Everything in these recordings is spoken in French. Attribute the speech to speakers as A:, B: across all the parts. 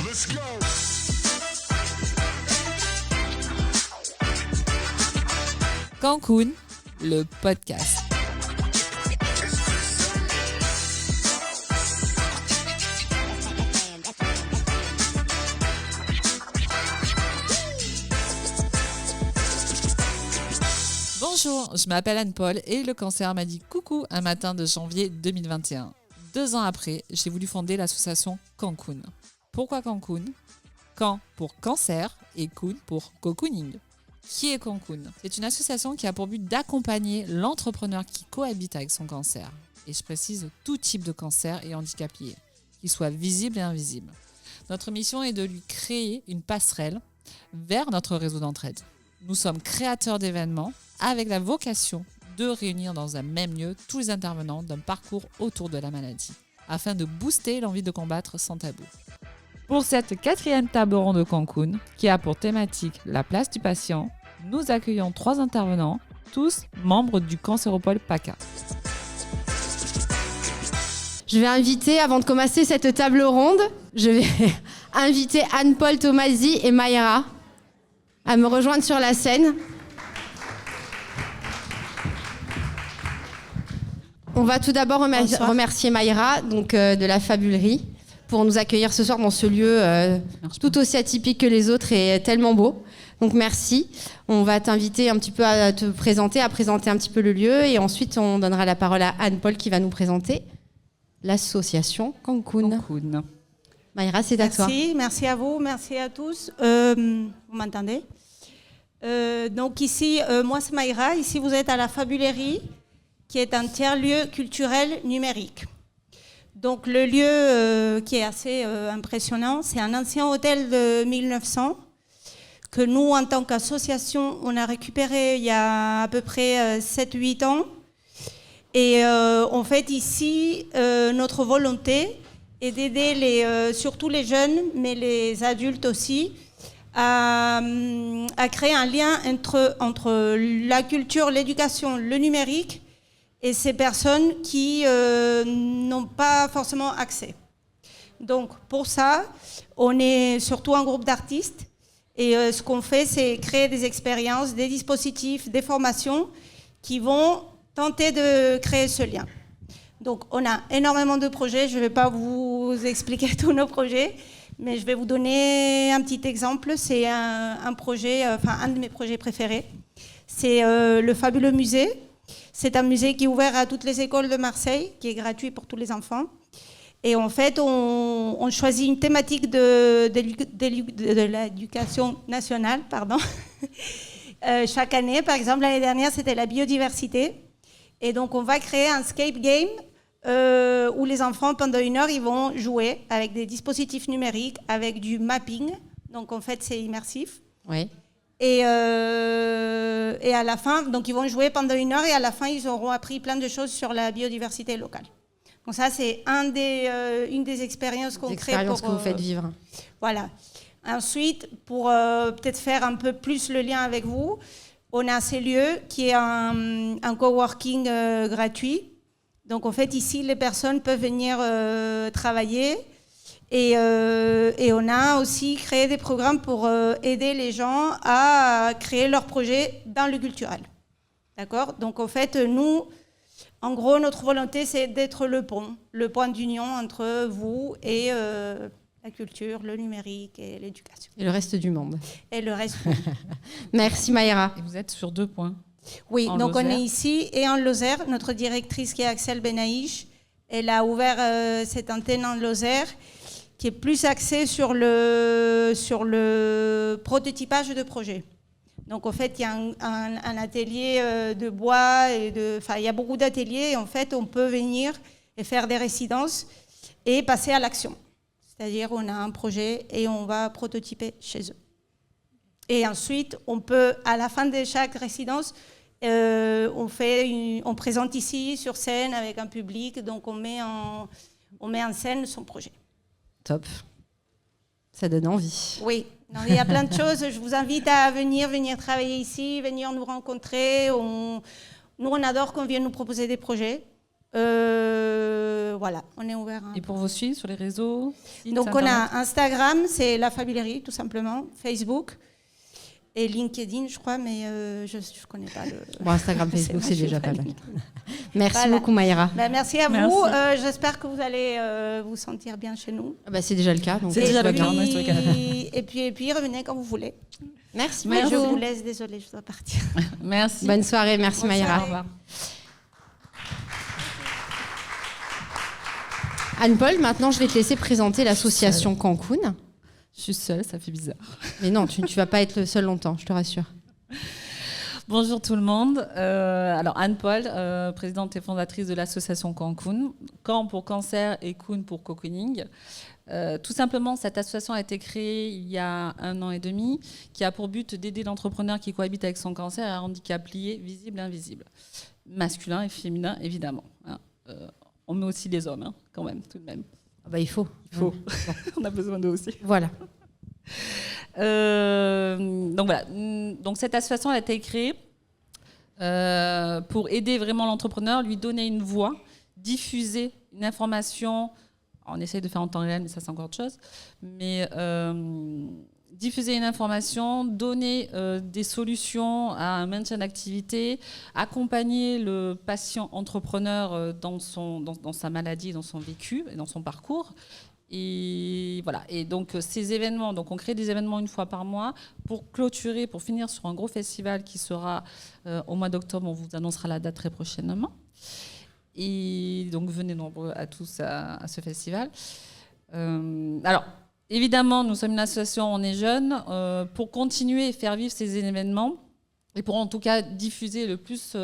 A: Let's go.
B: Cancun, le podcast. Bonjour, je m'appelle Anne-Paul et le cancer m'a dit coucou un matin de janvier 2021. 2 ans après, j'ai voulu fonder l'association Cancun. Pourquoi Cancun ? Can pour cancer et Kun pour cocooning. Qui est Cancun ? C'est une association qui a pour but d'accompagner l'entrepreneur qui cohabite avec son cancer. Et je précise tout type de cancer et handicap lié, qu'il soit visible et invisible. Notre mission est de lui créer une passerelle vers notre réseau d'entraide. Nous sommes créateurs d'événements avec la vocation de réunir dans un même lieu tous les intervenants d'un parcours autour de la maladie, afin de booster l'envie de combattre sans tabou. Pour cette 4e table ronde de Cancun, qui a pour thématique la place du patient, nous accueillons 3 intervenants, tous membres du Cancéropole PACA.
C: Je vais inviter, avant de commencer cette table ronde, je vais inviter Anne-Paul Tomasi et Mayra à me rejoindre sur la scène. On va tout d'abord remercier Mayra, donc, de la Fabulerie, pour nous accueillir ce soir dans ce lieu tout aussi atypique que les autres et tellement beau. Donc merci. On va t'inviter un petit peu à te présenter, à présenter un petit peu le lieu, et ensuite on donnera la parole à Anne-Paul qui va nous présenter l'association Cancun. Mayra, c'est à toi.
D: Merci à vous, merci à tous. Vous m'entendez ? Donc ici, moi c'est Mayra. Ici vous êtes à la Fabulerie, qui est un tiers-lieu culturel numérique. Donc le lieu qui est assez impressionnant, c'est un ancien hôtel de 1900 que nous, en tant qu'association, on a récupéré il y a à peu près 7-8 ans. Et en fait ici, notre volonté est d'aider surtout les jeunes, mais les adultes aussi, à créer un lien entre la culture, l'éducation, le numérique, et ces personnes qui n'ont pas forcément accès. Donc pour ça, on est surtout un groupe d'artistes, et ce qu'on fait, c'est créer des expériences, des dispositifs, des formations qui vont tenter de créer ce lien. Donc on a énormément de projets, je ne vais pas vous expliquer tous nos projets, mais je vais vous donner un petit exemple. C'est un projet, un de mes projets préférés. C'est le Fabuleux Musée. C'est un musée qui est ouvert à toutes les écoles de Marseille, qui est gratuit pour tous les enfants. Et en fait, on choisit une thématique de l'éducation nationale, chaque année. Par exemple, l'année dernière, c'était la biodiversité. Et donc, on va créer un escape game où les enfants, pendant 1 heure, ils vont jouer avec des dispositifs numériques, avec du mapping. Donc, en fait, c'est immersif.
C: Oui.
D: Et à la fin, donc ils vont jouer pendant 1 heure et à la fin, ils auront appris plein de choses sur la biodiversité locale. Donc ça, c'est une des expériences qu'on crée.
C: Expériences que vous faites vivre.
D: Voilà. Ensuite, pour peut-être faire un peu plus le lien avec vous, on a ces lieux qui est un coworking gratuit. Donc en fait, ici, les personnes peuvent venir travailler. Et on a aussi créé des programmes pour aider les gens à créer leurs projets dans le culturel. D'accord ? Donc en fait, nous, en gros, notre volonté, c'est d'être le point d'union entre vous et la culture, le numérique et l'éducation.
C: Et le reste du monde.
D: Et le reste.
C: Merci Mayra.
B: Et vous êtes sur 2 points.
D: Oui, donc
B: Lozère.
D: on est ici et en Lozère. Notre directrice, qui est Axel Benaïch, elle a ouvert cette antenne en Lozère, qui est plus axé sur le prototypage de projets. Donc en fait, il y a un atelier de bois, il y a beaucoup d'ateliers, et en fait, on peut venir et faire des résidences et passer à l'action. C'est-à-dire, on a un projet et on va prototyper chez eux. Et ensuite, on peut, à la fin de chaque résidence, on présente ici sur scène avec un public, donc on met en scène son projet.
C: Top. Ça donne envie.
D: Oui, non, il y a plein de choses. Je vous invite à venir travailler ici, venir nous rencontrer. Nous, on adore qu'on vienne nous proposer des projets. voilà, on est ouvert.
B: Et pour vous suivre sur les réseaux?
D: Donc on a Instagram, c'est La Fabulerie tout simplement, Facebook et LinkedIn je crois, mais je ne connais pas le...
C: Bon, Instagram, Facebook, c'est déjà pas mal. Merci beaucoup Maïra.
D: Merci à vous, j'espère que vous allez vous sentir bien chez nous.
C: C'est déjà le cas.
B: C'est déjà le cas.
D: Et puis revenez quand vous voulez.
C: Merci.
D: Je vous laisse, désolée, je dois partir.
B: Merci.
C: Bonne soirée, merci Maïra. Au revoir. Anne-Paul, maintenant je vais te laisser présenter l'association Cancun.
B: Je suis seule, ça fait bizarre.
C: Mais non, tu vas pas être seule longtemps, je te rassure.
B: Bonjour tout le monde. Alors Anne-Paul, présidente et fondatrice de l'association Cancun. Can pour cancer et Kun pour cocooning. Tout simplement, cette association a été créée il y a 1 an et demi, qui a pour but d'aider l'entrepreneur qui cohabite avec son cancer et un handicap lié, visible et invisible. Masculin et féminin, évidemment. On met aussi les hommes, quand même, tout de même.
C: Il faut.
B: On a besoin d'eux aussi.
C: Voilà.
B: Donc voilà. Donc cette association a été créée pour aider vraiment l'entrepreneur, lui donner une voix, diffuser une information. On essaye de faire en temps réel, mais ça c'est encore autre chose. Mais diffuser une information, donner des solutions à un maintien d'activité, accompagner le patient entrepreneur dans sa maladie, dans son vécu et dans son parcours. Et voilà. Et donc ces événements, donc on crée des événements 1 fois par mois pour clôturer, pour finir sur un gros festival qui sera au mois d'octobre. On vous annoncera la date très prochainement. Et donc venez nombreux à tous à ce festival. Alors évidemment, nous sommes une association, on est jeunes, pour continuer et faire vivre ces événements et pour en tout cas diffuser le plus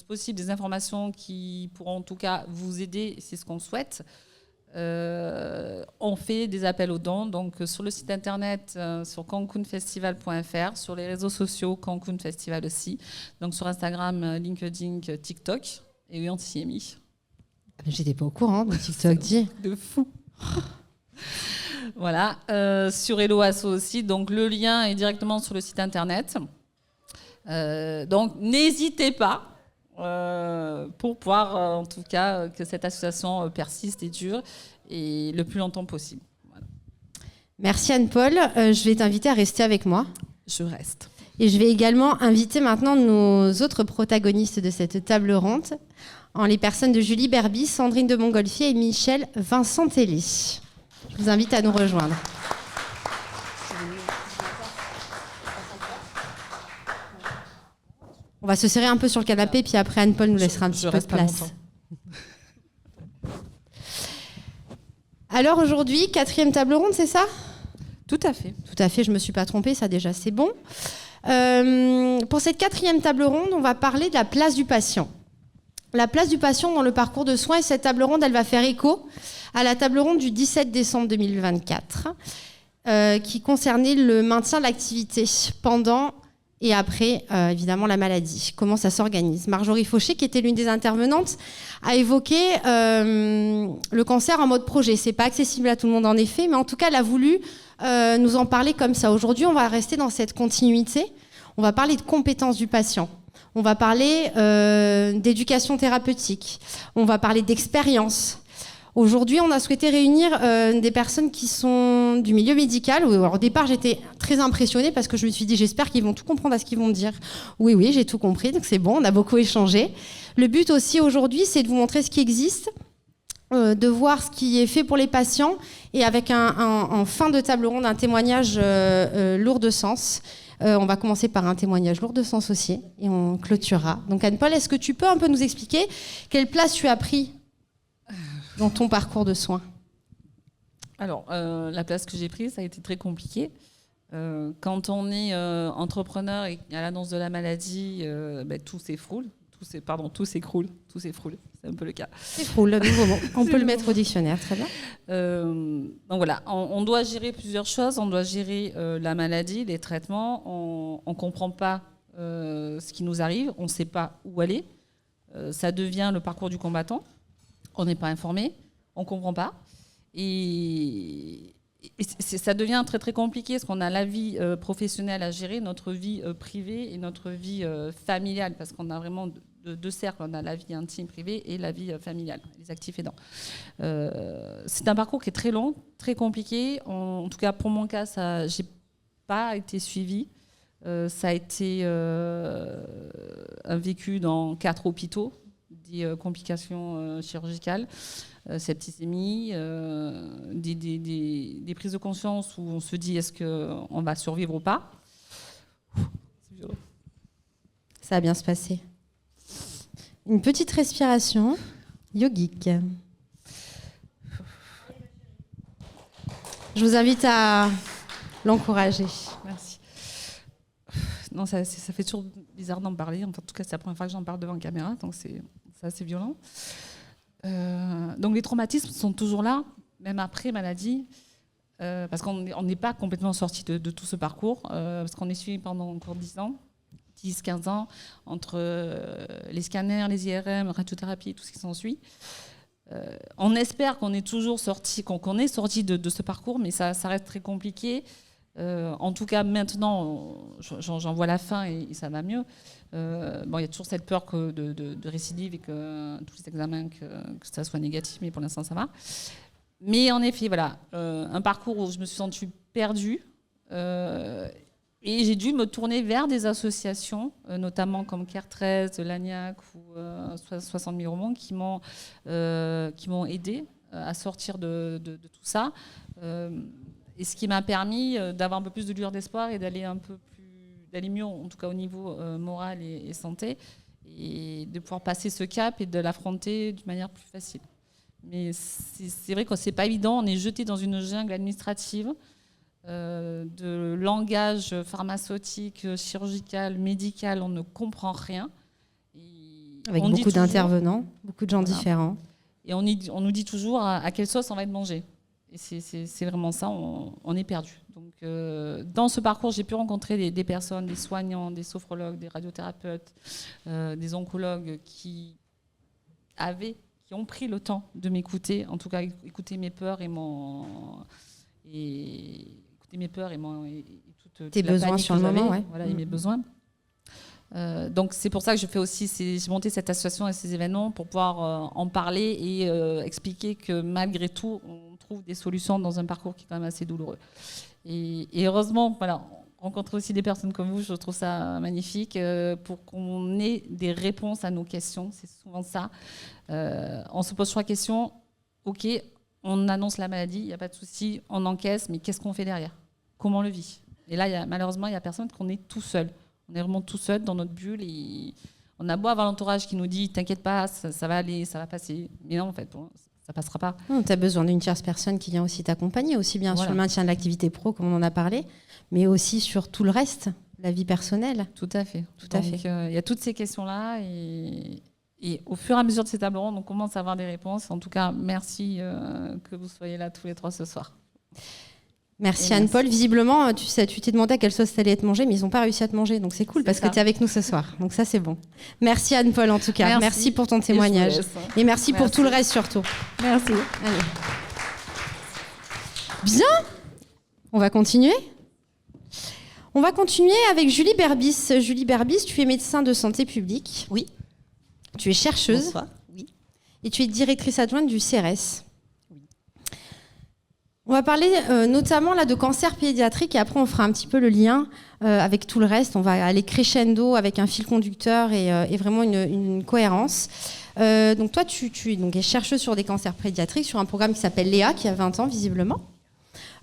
B: possible des informations qui pourront en tout cas vous aider, c'est ce qu'on souhaite. On fait des appels aux dons, donc sur le site internet, sur cancunfestival.fr, sur les réseaux sociaux, Cancun Festival aussi, donc sur Instagram, LinkedIn, TikTok, et oui, on s'y est mis.
C: J'étais pas au courant de TikTok, dit.
B: De fou. Voilà, sur Hello Asso aussi, donc le lien est directement sur le site internet. Donc n'hésitez pas pour pouvoir en tout cas que cette association persiste et dure et le plus longtemps possible. Voilà.
C: Merci Anne-Paul, je vais t'inviter à rester avec moi.
B: Je reste.
C: Et je vais également inviter maintenant nos autres protagonistes de cette table ronde, en les personnes de Julie Berby, Sandrine de Montgolfier et Michel Vincent-Telly. Je vous invite à nous rejoindre. On va se serrer un peu sur le canapé, puis après Anne-Paul nous laissera un petit peu de place. Alors aujourd'hui, 4e table ronde, c'est ça ?
B: Tout à fait.
C: Tout à fait, je ne me suis pas trompée, ça déjà c'est bon. Pour cette 4e table ronde, on va parler de la place du patient. La place du patient dans le parcours de soins, et cette table ronde, elle va faire écho à la table ronde du 17 décembre 2024, qui concernait le maintien de l'activité pendant et après, évidemment, la maladie. Comment ça s'organise ? Marjorie Fauché, qui était l'une des intervenantes, a évoqué le cancer en mode projet. C'est pas accessible à tout le monde, en effet, mais en tout cas, elle a voulu nous en parler comme ça. Aujourd'hui, on va rester dans cette continuité. On va parler de compétences du patient. On va parler d'éducation thérapeutique. On va parler d'expérience. Aujourd'hui, on a souhaité réunir des personnes qui sont du milieu médical. Alors, au départ, j'étais très impressionnée parce que je me suis dit, j'espère qu'ils vont tout comprendre à ce qu'ils vont me dire. Oui, j'ai tout compris, donc c'est bon, on a beaucoup échangé. Le but aussi aujourd'hui, c'est de vous montrer ce qui existe, de voir ce qui est fait pour les patients et avec en fin de table ronde, un témoignage lourd de sens. On va commencer par un témoignage lourd de sens aussi et on clôturera. Donc Anne-Paul, est-ce que tu peux un peu nous expliquer quelle place tu as pris dans ton parcours de soins ?
B: Alors, la place que j'ai prise, ça a été très compliqué. Quand on est entrepreneur et à l'annonce de la maladie, tout s'écroule. Tout s'écroule. C'est un peu le cas.
C: S'écroule, le nouveau mot. On peut le mettre au dictionnaire, très bien.
B: Donc voilà, on doit gérer plusieurs choses. On doit gérer la maladie, les traitements. On ne comprend pas ce qui nous arrive. On ne sait pas où aller. Ça devient le parcours du combattant. On n'est pas informé, on ne comprend pas. Et ça devient très très compliqué parce qu'on a la vie professionnelle à gérer, notre vie privée et notre vie familiale, parce qu'on a vraiment deux cercles. On a la vie intime, privée et la vie familiale, les actifs aidants. C'est un parcours qui est très long, très compliqué. En tout cas, pour mon cas, j'ai pas été suivie. Ça a été un vécu dans 4 hôpitaux, des complications chirurgicales, septicémie, des prises de conscience où on se dit est-ce qu'on va survivre ou pas. C'est violent.
C: Ça va bien se passer. Une petite respiration yogique. Je vous invite à l'encourager.
B: Merci. Non, ça fait toujours bizarre d'en parler. En tout cas, c'est la première fois que j'en parle devant la caméra, donc c'est assez violent. Donc les traumatismes sont toujours là, même après maladie, parce qu'on n'est pas complètement sorti de tout ce parcours, parce qu'on est suivi pendant encore 10-15 ans, entre les scanners, les IRM, la radiothérapie, tout ce qui s'ensuit. On espère qu'on est toujours sorti, qu'on est sorti de ce parcours, mais ça reste très compliqué. En tout cas, maintenant, j'en vois la fin et ça va mieux. Bon, il y a toujours cette peur de récidive et que tous les examens, que ça soit négatif, mais pour l'instant, ça va. Mais en effet, voilà, un parcours où je me suis sentie perdue et j'ai dû me tourner vers des associations, notamment comme CARE 13, l'ANIAC ou 60 000 romans, qui m'ont aidée à sortir de tout ça. Et ce qui m'a permis d'avoir un peu plus de lueur d'espoir et d'aller mieux, en tout cas au niveau moral et santé, et de pouvoir passer ce cap et de l'affronter d'une manière plus facile. Mais c'est vrai que c'est pas évident, on est jeté dans une jungle administrative de langage pharmaceutique, chirurgical, médical, on ne comprend rien.
C: Avec beaucoup d'intervenants, beaucoup de gens différents.
B: Et on nous dit toujours à quelle sauce on va être mangé. Et c'est vraiment ça, on est perdu. Donc, dans ce parcours, j'ai pu rencontrer des personnes, des soignants, des sophrologues, des radiothérapeutes, des oncologues qui ont pris le temps de m'écouter, en tout cas écouter mes peurs et toute
C: tes
B: la
C: besoins
B: panique
C: sur le moment, ouais.
B: Voilà, et mes besoins. Donc c'est pour ça que j'ai monté cette association et ces événements pour pouvoir en parler et expliquer que malgré tout, on trouve des solutions dans un parcours qui est quand même assez douloureux. Et heureusement, voilà, rencontrer aussi des personnes comme vous, je trouve ça magnifique pour qu'on ait des réponses à nos questions. C'est souvent ça. On se pose 3 questions. Ok, on annonce la maladie, il n'y a pas de souci, on encaisse, mais qu'est-ce qu'on fait derrière? Comment on le vit? Et là, malheureusement, il y a personne qu'on est tout seul. On est vraiment tout seul dans notre bulle et on a beau avoir l'entourage qui nous dit « t'inquiète pas, ça va aller, ça va passer ». Mais non, en fait, ça passera pas.
C: Tu as besoin d'une tierce personne qui vient aussi t'accompagner, aussi bien sur le maintien de l'activité pro, comme on en a parlé, mais aussi sur tout le reste, la vie personnelle.
B: Tout à fait. Il y a toutes ces questions-là et au fur et à mesure de ces tables rondes, on commence à avoir des réponses. En tout cas, merci que vous soyez là tous les 3 ce soir.
C: Merci Anne-Paul. Visiblement, tu t'es demandé à quelle sauce ça allait être mangé, mais ils n'ont pas réussi à te manger. Donc c'est cool parce que tu es avec nous ce soir. Donc ça, c'est bon. Merci Anne-Paul en tout cas. Merci pour ton témoignage. Et merci pour tout le reste surtout.
B: Merci.
C: Allez. Bien. On va continuer. On va continuer avec Julie Berbis. Julie Berbis, tu es médecin de santé publique.
A: Oui.
C: Tu es chercheuse.
A: Bonsoir. Oui.
C: Et tu es directrice adjointe du CRS. On va parler notamment là de cancer pédiatrique et après on fera un petit peu le lien avec tout le reste. On va aller crescendo avec un fil conducteur et vraiment une cohérence. Donc toi, tu es chercheuse sur des cancers pédiatriques sur un programme qui s'appelle Léa, qui a 20 ans visiblement,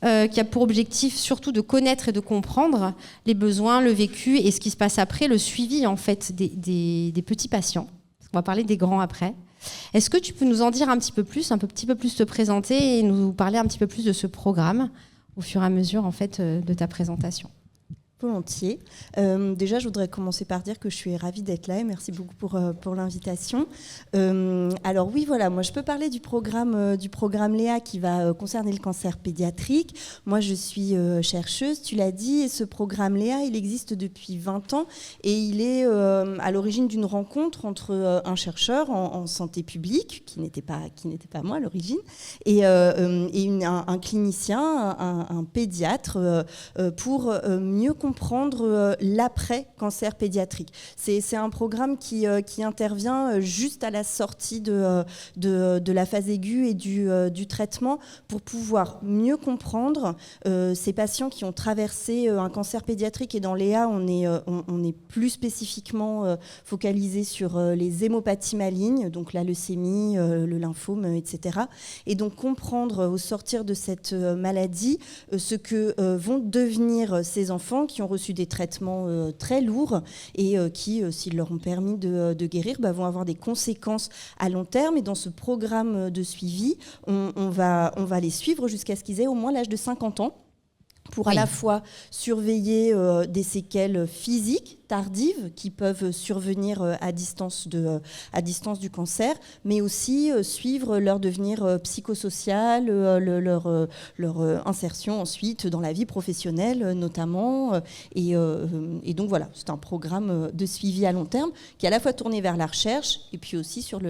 C: qui a pour objectif surtout de connaître et de comprendre les besoins, le vécu et ce qui se passe après, le suivi en fait des petits patients. On va parler des grands après. Est-ce que tu peux nous en dire un petit peu plus te présenter et nous parler un petit peu plus de ce programme au fur et à mesure en fait, de ta présentation?
A: Volontiers. Déjà, je voudrais commencer par dire que je suis ravie d'être là et merci beaucoup pour l'invitation. Alors oui, voilà, moi je peux parler du programme Léa qui va concerner le cancer pédiatrique. Moi, je suis chercheuse, tu l'as dit, et ce programme Léa, il existe depuis 20 ans et il est à l'origine d'une rencontre entre un chercheur en santé publique, qui n'était pas moi à l'origine, et un clinicien, un pédiatre, pour mieux comprendre comprendre l'après-cancer pédiatrique. C'est un programme qui intervient juste à la sortie de la phase aiguë et du traitement pour pouvoir mieux comprendre ces patients qui ont traversé un cancer pédiatrique. Et dans l'EA, on est plus spécifiquement focalisé sur les hémopathies malignes, donc la leucémie, le lymphome, etc. Et donc comprendre au sortir de cette maladie ce que vont devenir ces enfants qui ont reçu des traitements très lourds et qui, s'ils leur ont permis de guérir, vont avoir des conséquences à long terme. Et dans ce programme de suivi, on va les suivre jusqu'à ce qu'ils aient au moins l'âge de 50 ans pour à la fois surveiller des séquelles physiques tardives qui peuvent survenir à distance du cancer, mais aussi suivre leur devenir psychosocial, leur insertion ensuite dans la vie professionnelle notamment. Et donc voilà, c'est un programme de suivi à long terme qui est à la fois tourné vers la recherche et puis aussi sur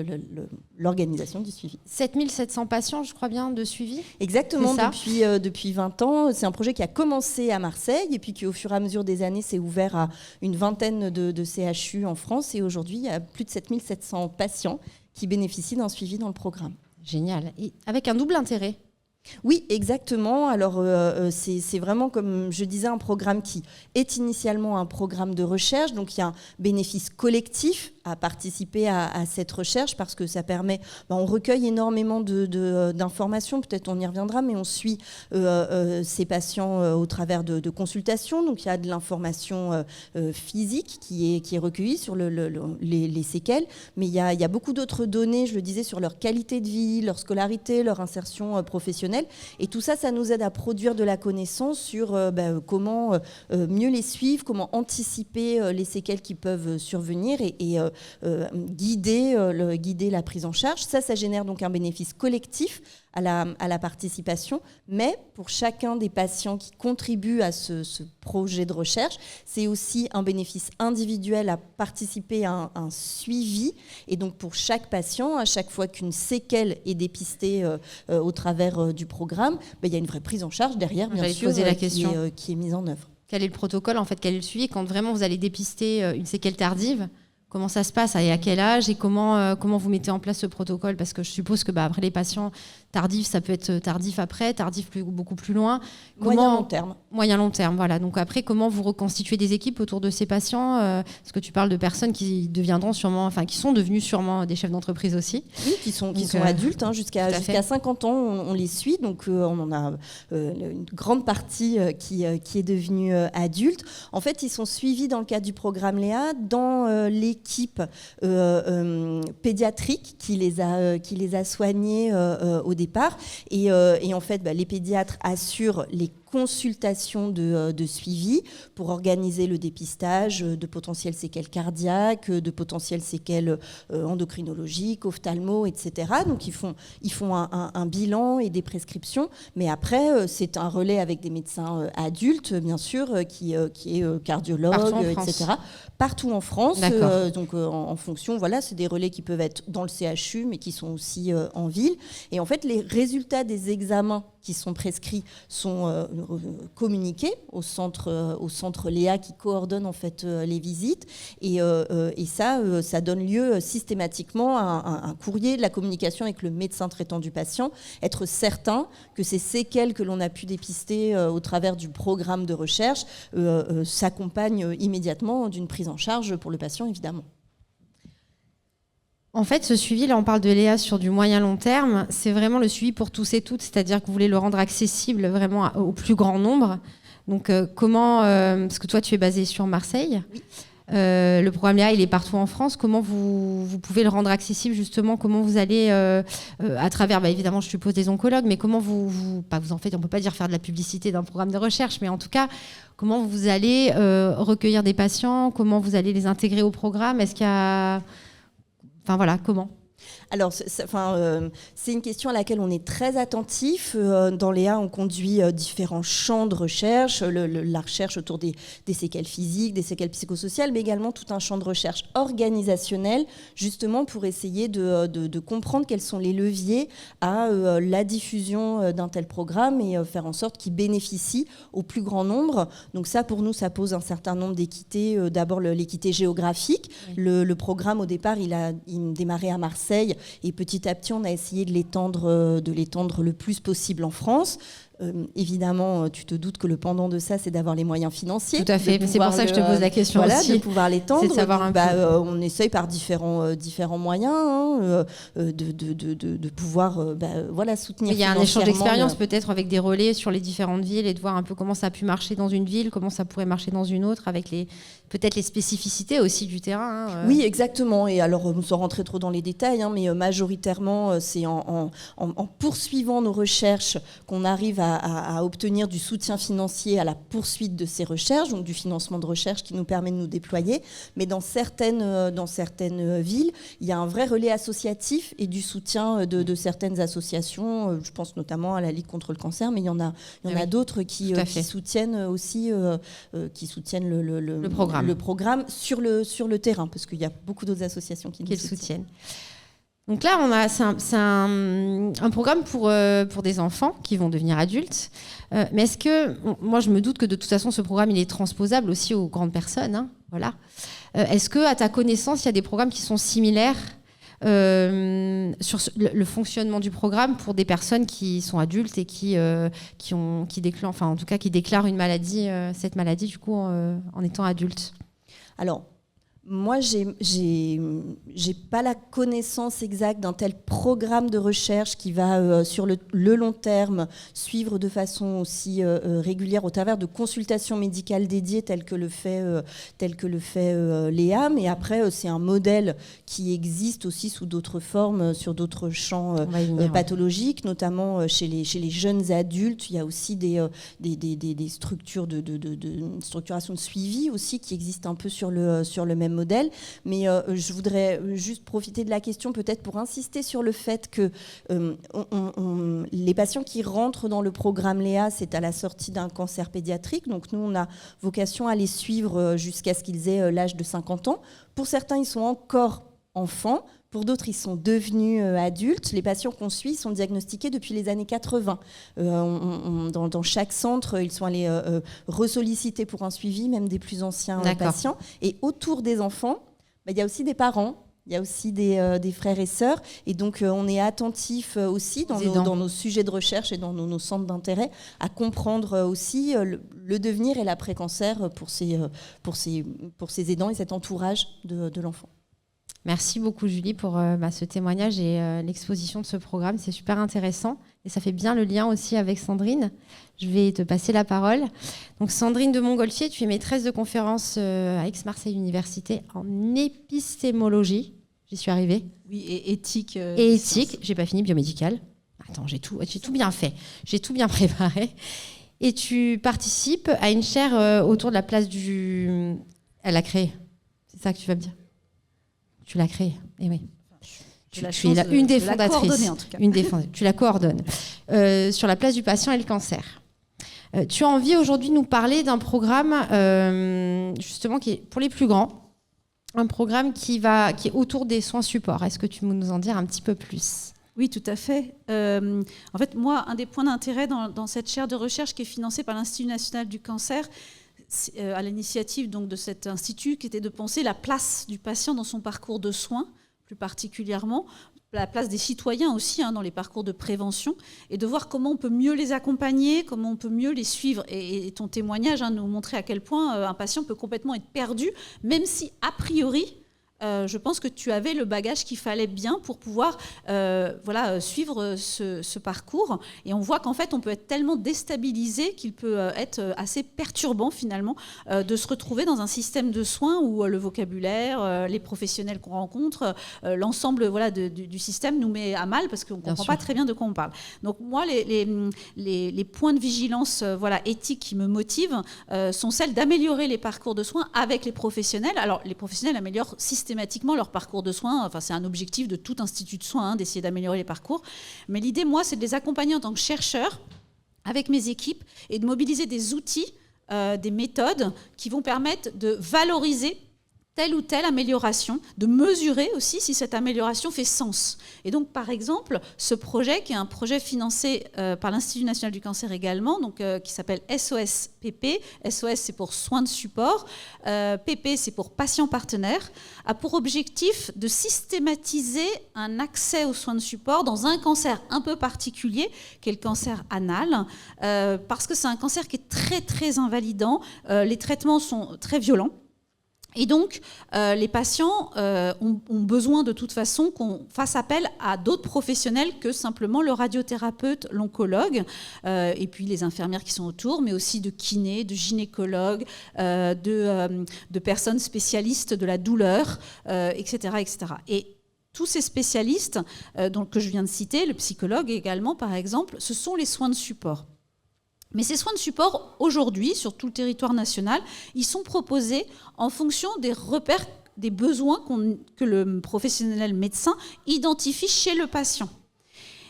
A: l'organisation du suivi.
C: 7700 patients, je crois bien, de suivi.
A: Exactement, depuis 20 ans. C'est un projet qui a commencé à Marseille et puis qui, au fur et à mesure des années, s'est ouvert à une vingtaine de CHU en France. Et aujourd'hui, il y a plus de 7700 patients qui bénéficient d'un suivi dans le programme.
C: Génial. Et avec un double intérêt.
A: Oui, exactement. Alors, c'est vraiment, comme je disais, un programme qui est initialement un programme de recherche. Donc, il y a un bénéfice collectif à participer à cette recherche parce que ça permet... on recueille énormément d'informations, peut-être on y reviendra, mais on suit ces patients au travers de consultations. Donc, il y a de l'information physique qui est recueillie sur les séquelles, mais il y a beaucoup d'autres données, je le disais, sur leur qualité de vie, leur scolarité, leur insertion professionnelle. Et tout ça, ça nous aide à produire de la connaissance sur comment mieux les suivre, comment anticiper les séquelles qui peuvent survenir et guider la prise en charge. Ça génère donc un bénéfice collectif à la participation, mais pour chacun des patients qui contribuent à ce projet de recherche, c'est aussi un bénéfice individuel à participer à un suivi. Et donc pour chaque patient, à chaque fois qu'une séquelle est dépistée au travers du programme, il y a une vraie prise en charge derrière, bien sûr, qui est mise en œuvre.
C: Quel est le protocole, en fait, quel est le suivi quand vraiment vous allez dépister une séquelle tardive? Comment ça se passe et à quel âge et comment vous mettez en place ce protocole? Parce que je suppose que après les patients tardifs, ça peut être tardif après, tardif beaucoup plus loin.
A: Moyen-long terme.
C: Moyen-long terme, voilà. Donc après, comment vous reconstituez des équipes autour de ces patients? Parce que tu parles de personnes qui deviendront sûrement, qui sont devenues sûrement des chefs d'entreprise aussi.
A: Oui, qui sont adultes, jusqu'à 50 ans, on les suit. Donc on en a une grande partie qui est devenue adulte. En fait, ils sont suivis dans le cadre du programme Léa dans l'équipe pédiatrique qui les a soignés au départ. Et en fait, les pédiatres assurent les consultations de suivi pour organiser le dépistage de potentielles séquelles cardiaques, de potentielles séquelles endocrinologiques, ophtalmo, etc. Donc ils font un bilan et des prescriptions, mais après c'est un relais avec des médecins adultes, bien sûr, qui est cardiologue, etc. Partout en France. Donc en fonction, voilà, c'est des relais qui peuvent être dans le CHU, mais qui sont aussi en ville. Et en fait, les résultats des examens qui sont prescrits sont communiqués au centre Léa qui coordonne en fait les visites et ça donne lieu systématiquement à un courrier de la communication avec le médecin traitant du patient, être certain que ces séquelles que l'on a pu dépister au travers du programme de recherche s'accompagnent immédiatement d'une prise en charge pour le patient, évidemment.
C: En fait, ce suivi, là on parle de Léa sur du moyen-long terme, c'est vraiment le suivi pour tous et toutes, c'est-à-dire que vous voulez le rendre accessible vraiment au plus grand nombre. Donc comment, parce que toi tu es basé sur Marseille,
A: oui.
C: Le programme Léa il est partout en France, comment vous pouvez le rendre accessible justement, comment vous allez à travers, évidemment je suppose des oncologues, mais comment vous en faites, on ne peut pas dire faire de la publicité d'un programme de recherche, mais en tout cas comment vous allez recueillir des patients, comment vous allez les intégrer au programme, est-ce qu'il y a... Enfin voilà, comment ?
A: Alors, c'est une question à laquelle on est très attentif. Dans Léa, on conduit différents champs de recherche, la recherche autour des séquelles physiques, des séquelles psychosociales, mais également tout un champ de recherche organisationnel, justement pour essayer de comprendre quels sont les leviers à la diffusion d'un tel programme et faire en sorte qu'il bénéficie au plus grand nombre. Donc ça, pour nous, ça pose un certain nombre d'équités. D'abord, l'équité géographique. Oui. Le programme, au départ, il démarrait à Marseille. Et petit à petit, on a essayé de l'étendre le plus possible en France. Évidemment, tu te doutes que le pendant de ça, c'est d'avoir les moyens financiers.
C: Tout à fait, c'est pour ça que je te pose la question aussi.
A: De pouvoir l'étendre.
C: C'est de savoir un peu.
A: On essaye par différents moyens de pouvoir soutenir.
C: Il y a un échange d'expérience peut-être avec des relais sur les différentes villes et de voir un peu comment ça a pu marcher dans une ville, comment ça pourrait marcher dans une autre, avec peut-être les spécificités aussi du terrain.
A: Oui, exactement. Et alors, sans rentrer trop dans les détails, mais majoritairement, c'est en poursuivant nos recherches qu'on arrive à obtenir du soutien financier à la poursuite de ces recherches, donc du financement de recherche qui nous permet de nous déployer. Mais dans certaines villes, il y a un vrai relais associatif et du soutien de certaines associations. Je pense notamment à la Ligue contre le cancer, mais il y en a d'autres qui soutiennent aussi le programme sur le terrain, parce qu'il y a beaucoup d'autres associations qui le soutiennent.
C: Donc là, c'est un programme pour des enfants qui vont devenir adultes. Mais est-ce que, moi je me doute que de toute façon ce programme il est transposable aussi aux grandes personnes. Voilà. Est-ce que à ta connaissance il y a des programmes qui sont similaires sur le fonctionnement du programme pour des personnes qui sont adultes et qui déclarent une maladie, cette maladie du coup en étant adultes?
A: Alors, moi, j'ai pas la connaissance exacte d'un tel programme de recherche qui va, sur le long terme, suivre de façon aussi régulière au travers de consultations médicales dédiées telles que le fait Léa. Mais après, c'est un modèle qui existe aussi sous d'autres formes, sur d'autres champs pathologiques, notamment chez les jeunes adultes. Il y a aussi des structures de structuration de suivi aussi qui existent un peu sur le même modèle. Mais je voudrais juste profiter de la question peut-être pour insister sur le fait que les patients qui rentrent dans le programme Léa, c'est à la sortie d'un cancer pédiatrique. Donc nous, on a vocation à les suivre jusqu'à ce qu'ils aient l'âge de 50 ans. Pour certains, ils sont encore enfants. Pour d'autres, ils sont devenus adultes. Les patients qu'on suit sont diagnostiqués depuis les années 80. Dans chaque centre, ils sont allés ressolliciter pour un suivi, même des plus anciens patients. Et autour des enfants, il y a aussi des parents, il y a aussi des frères et sœurs. Et donc, on est attentif aussi dans nos sujets de recherche et dans nos centres d'intérêt à comprendre aussi le devenir et l'après-cancer pour ces aidants et cet entourage de l'enfant.
C: Merci beaucoup Julie pour ce témoignage et l'exposition de ce programme, c'est super intéressant et ça fait bien le lien aussi avec Sandrine. Je vais te passer la parole. Donc Sandrine de Montgolfier, tu es maîtresse de conférence à Aix-Marseille Université en épistémologie. J'y suis arrivée.
E: Oui, et éthique.
C: Et éthique, j'ai pas fini biomédical. Attends, j'ai tout bien fait, j'ai tout bien préparé. Et tu participes à une chaire autour de la place du... Elle l'a créée, c'est ça que tu vas me dire? Tu l'as créée, et oui. Tu es une des fondatrices. En tout cas. Tu la coordonnes. Sur la place du patient et le cancer. Tu as envie aujourd'hui de nous parler d'un programme justement qui est pour les plus grands, un programme qui est autour des soins supports. Est-ce que tu peux nous en dire un petit peu plus ?
E: Oui, tout à fait. En fait, moi, un des points d'intérêt dans cette chaire de recherche qui est financée par l'Institut national du cancer, à l'initiative donc de cet institut, qui était de penser la place du patient dans son parcours de soins, plus particulièrement, la place des citoyens aussi dans les parcours de prévention, et de voir comment on peut mieux les accompagner, comment on peut mieux les suivre. Et ton témoignage nous montrait à quel point un patient peut complètement être perdu, même si, a priori, je pense que tu avais le bagage qu'il fallait bien pour pouvoir suivre ce parcours. Et on voit qu'en fait, on peut être tellement déstabilisé qu'il peut être assez perturbant finalement de se retrouver dans un système de soins où le vocabulaire, les professionnels qu'on rencontre, l'ensemble du système nous met à mal parce qu'on ne comprend pas très bien de quoi on parle. Donc moi, les points de vigilance éthiques qui me motivent sont celles d'améliorer les parcours de soins avec les professionnels. Alors les professionnels améliorent systématiquement systématiquement leur parcours de soins. Enfin, c'est un objectif de tout institut de soins, d'essayer d'améliorer les parcours. Mais l'idée, moi, c'est de les accompagner en tant que chercheurs avec mes équipes et de mobiliser des outils, des méthodes qui vont permettre de valoriser telle ou telle amélioration, de mesurer aussi si cette amélioration fait sens. Et donc, par exemple, ce projet, qui est un projet financé par l'Institut national du cancer également, donc, qui s'appelle SOS-PP, SOS c'est pour soins de support, PP c'est pour patients partenaires, a pour objectif de systématiser un accès aux soins de support dans un cancer un peu particulier, qui est le cancer anal, parce que c'est un cancer qui est très, très invalidant, les traitements sont très violents. Et donc, les patients ont besoin de toute façon qu'on fasse appel à d'autres professionnels que simplement le radiothérapeute, l'oncologue, et puis les infirmières qui sont autour, mais aussi de kinés, de gynécologues, de personnes spécialistes de la douleur, etc., etc. Et tous ces spécialistes que je viens de citer, le psychologue également, par exemple, ce sont les soins de support. Mais ces soins de support, aujourd'hui, sur tout le territoire national, ils sont proposés en fonction des repères, des besoins que le professionnel médecin identifie chez le patient.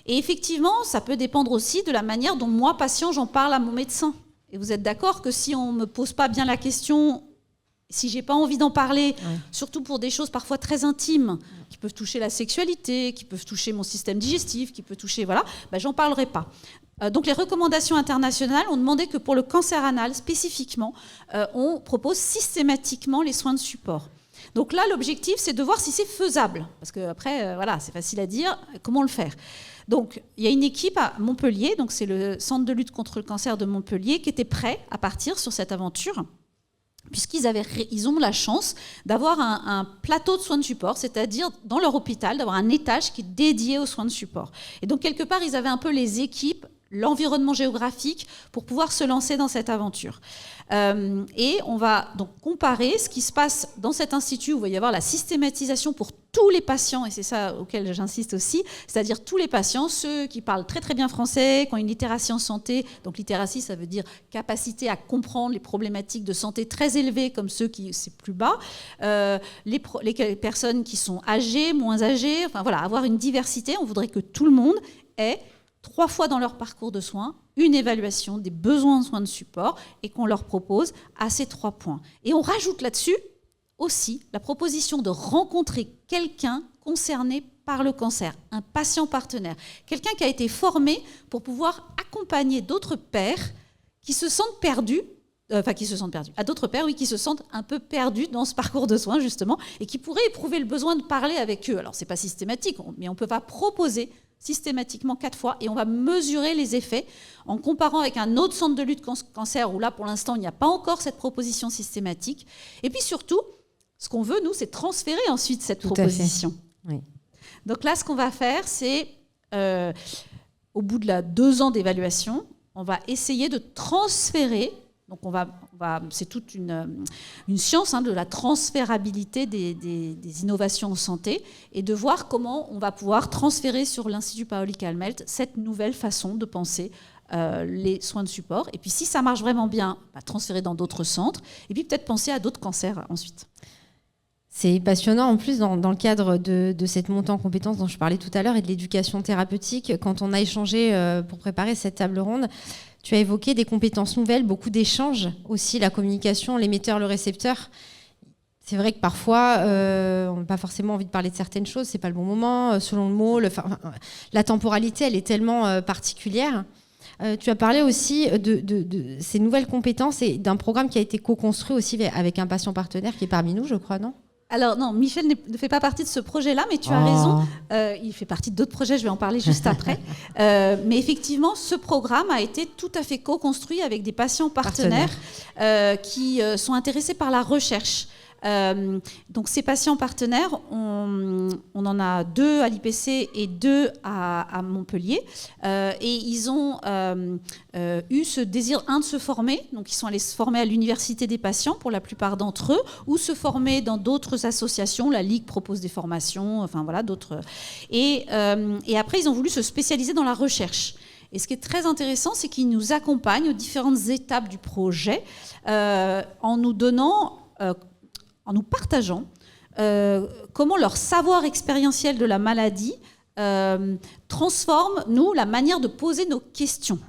E: Et effectivement, ça peut dépendre aussi de la manière dont moi, patient, j'en parle à mon médecin. Et vous êtes d'accord que si on ne me pose pas bien la question, si j'ai pas envie d'en parler, surtout pour des choses parfois très intimes, qui peuvent toucher la sexualité, qui peuvent toucher mon système digestif, qui peuvent toucher, voilà, j'en parlerai pas. Donc les recommandations internationales ont demandé que pour le cancer anal spécifiquement, on propose systématiquement les soins de support. Donc là, l'objectif, c'est de voir si c'est faisable. Parce qu'après, voilà, c'est facile à dire, comment le faire. Donc, il y a une équipe à Montpellier, donc c'est le Centre de lutte contre le cancer de Montpellier, qui était prêt à partir sur cette aventure, puisqu'ils ont la chance d'avoir un plateau de soins de support, c'est-à-dire dans leur hôpital, d'avoir un étage qui est dédié aux soins de support. Et donc, quelque part, ils avaient un peu les équipes, l'environnement géographique pour pouvoir se lancer dans cette aventure. Et on va donc comparer ce qui se passe dans cet institut où il va y avoir la systématisation pour tous les patients, et c'est ça auquel j'insiste aussi, c'est-à-dire tous les patients, ceux qui parlent très très bien français, qui ont une littératie en santé, donc littératie ça veut dire capacité à comprendre les problématiques de santé très élevées comme ceux qui c'est plus bas, les personnes qui sont âgées, moins âgées, enfin voilà, avoir une diversité, on voudrait que tout le monde ait 3 fois dans leur parcours de soins, une évaluation des besoins de soins de support et qu'on leur propose à ces 3 points. Et on rajoute là-dessus aussi la proposition de rencontrer quelqu'un concerné par le cancer, un patient partenaire, quelqu'un qui a été formé pour pouvoir accompagner d'autres pairs qui se sentent perdus, à d'autres pairs, oui, qui se sentent un peu perdus dans ce parcours de soins, justement, et qui pourraient éprouver le besoin de parler avec eux. Alors, ce n'est pas systématique, mais on peut pas proposer systématiquement 4 fois, et on va mesurer les effets en comparant avec un autre centre de lutte cancer, où là, pour l'instant, il n'y a pas encore cette proposition systématique. Et puis surtout, ce qu'on veut, nous, c'est transférer ensuite cette proposition.
C: Oui.
E: Donc là, ce qu'on va faire, c'est, au bout de 2 ans d'évaluation, on va essayer de transférer. Donc c'est toute une science de la transférabilité des innovations en santé et de voir comment on va pouvoir transférer sur l'Institut Paoli-Calmelt cette nouvelle façon de penser les soins de support. Et puis si ça marche vraiment bien, transférer dans d'autres centres et puis peut-être penser à d'autres cancers ensuite.
C: C'est passionnant en plus dans le cadre de cette montée en compétences dont je parlais tout à l'heure et de l'éducation thérapeutique. Quand on a échangé pour préparer cette table ronde, tu as évoqué des compétences nouvelles, beaucoup d'échanges aussi, la communication, l'émetteur, le récepteur. C'est vrai que parfois, on n'a pas forcément envie de parler de certaines choses, c'est pas le bon moment, selon le mot. La temporalité, elle est tellement particulière. Tu as parlé aussi de ces nouvelles compétences et d'un programme qui a été co-construit aussi avec un patient partenaire qui est parmi nous, je crois, non ?
E: Alors non, Michel ne fait pas partie de ce projet-là, mais tu as raison. Il fait partie d'autres projets, je vais en parler juste après. Mais effectivement, ce programme a été tout à fait co-construit avec des patients partenaires qui sont intéressés par la recherche. Donc ces patients partenaires, on en a 2 à l'IPC et 2 à Montpellier, et ils ont eu ce désir, de se former, donc ils sont allés se former à l'université des patients pour la plupart d'entre eux, ou se former dans d'autres associations, la Ligue propose des formations, enfin voilà, d'autres. Et après ils ont voulu se spécialiser dans la recherche. Et ce qui est très intéressant, c'est qu'ils nous accompagnent aux différentes étapes du projet en nous donnant... en nous partageant comment leur savoir expérientiel de la maladie transforme, nous, la manière de poser nos questions.